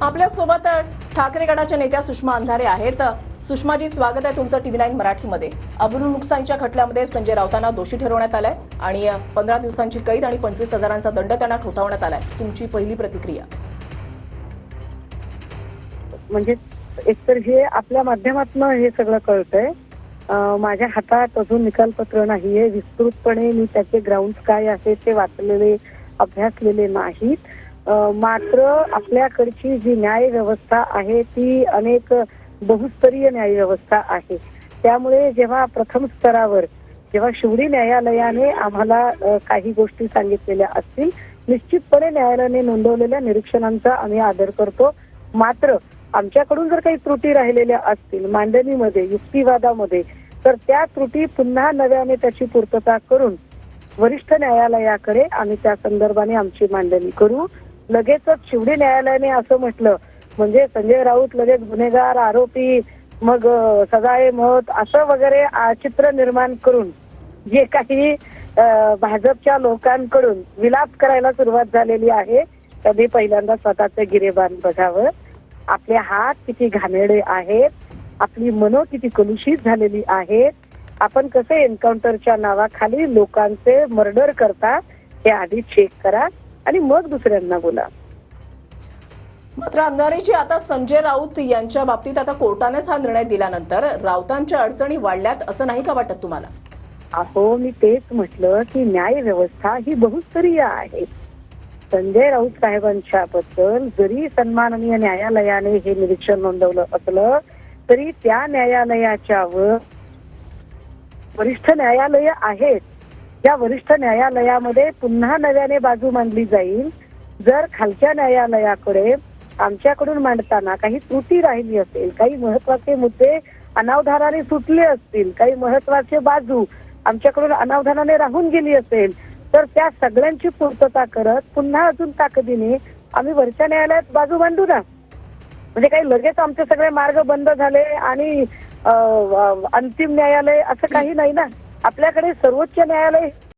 आपल्या सोबत ठाकरे गटाच्या नेत्या सुषमा अंधारे आहेत। सुषमाजी, स्वागत आहे तुमचं TV9 मराठीमध्ये। अब्रुल नुकसानीच्या खटल्यामध्ये संजय राऊतांना दोषी ठरवण्यात आलंय आणि 15 दिवसांची कैद आणि 25,000चा दंड त्यांना ठोठावण्यात आलाय। तुमची पहिली प्रतिक्रिया? म्हणजे एकतर हे आपल्या माध्यमातून हे सगळं कळतंय। माझ्या हातात अजून निकालपत्र नाहीये। विस्तृतपणे मी त्याचे ग्राउंड्स काय आहेत ते वाचलेले अभ्यासलेले नाहीत। मात्र आपल्याकडची जी न्याय व्यवस्था आहे ती अनेक बहुस्तरीय न्याय व्यवस्था आहे। त्यामुळे जेव्हा प्रथम स्तरावर जेव्हा शेवटी न्यायालयाने आम्हाला काही गोष्टी सांगितलेल्या असतील, निश्चितपणे न्यायालयाने नोंदवलेल्या निरीक्षणांचा आम्ही आदर करतो। मात्र आमच्याकडून जर काही त्रुटी राहिलेल्या असतील मांडणीमध्ये, युक्तिवादामध्ये, तर त्या त्रुटी पुन्हा नव्याने त्याची पूर्तता करून वरिष्ठ न्यायालयाकडे आम्ही त्या संदर्भाने आमची मांडणी करू। लगेचच शेवटी न्यायालयाने असं म्हटलं म्हणजे संजय राऊत लगेच गुन्हेगार, आरोपी, मग सजाए मौत असं वगैरे चित्र निर्माण करून जे काही भाजपच्या लोकांकडून विलाप करायला सुरुवात झालेली आहे, कधी पहिल्यांदा स्वतःचे गिरेबान बघावं। आपले हात किती घाणेरडे आहेत, आपली मनं किती कलुषित झालेली आहेत, आपण कसे एन्काउंटरच्या नावाखाली लोकांचे मर्डर करता हे आधी चेक करा आणि मग दुसऱ्यांना बोला। मात्र अंधारेजी, आता संजय राऊत यांच्या बाबतीत आता कोर्टानेच हा निर्णय दिल्यानंतर राऊतांच्या अडचणी वाढल्यात असं नाही का वाटत तुम्हाला? अहो, मी तेच म्हटलं की न्याय व्यवस्था ही बहुस्तरीय आहे। संजय राऊत साहेबांच्या बद्दल जरी सन्माननीय न्यायालयाने हे निरीक्षण नोंदवलं असलं तरी त्या न्यायालयाच्या वर वरिष्ठ न्यायालय आहेत। त्या वरिष्ठ न्यायालयामध्ये पुन्हा नव्याने बाजू मांडली जाईल। जर खालच्या न्यायालयाकडे आमच्याकडून मांडताना काही त्रुटी राहिली असेल, काही महत्वाचे मुद्दे अनावधानाने सुटले असतील, काही महत्वाचे बाजू आमच्याकडून अनावधानाने राहून गेली असेल, तर त्या सगळ्यांची पूर्तता करत पुन्हा अजून ताकदीने आम्ही वरच्या न्यायालयात बाजू मांडू ना। म्हणजे काही लगेच आमचे सगळे मार्ग बंद झाले आणि अंतिम न्यायालय असं काही नाही ना। आपल्याकडे सर्वोच्च न्यायालय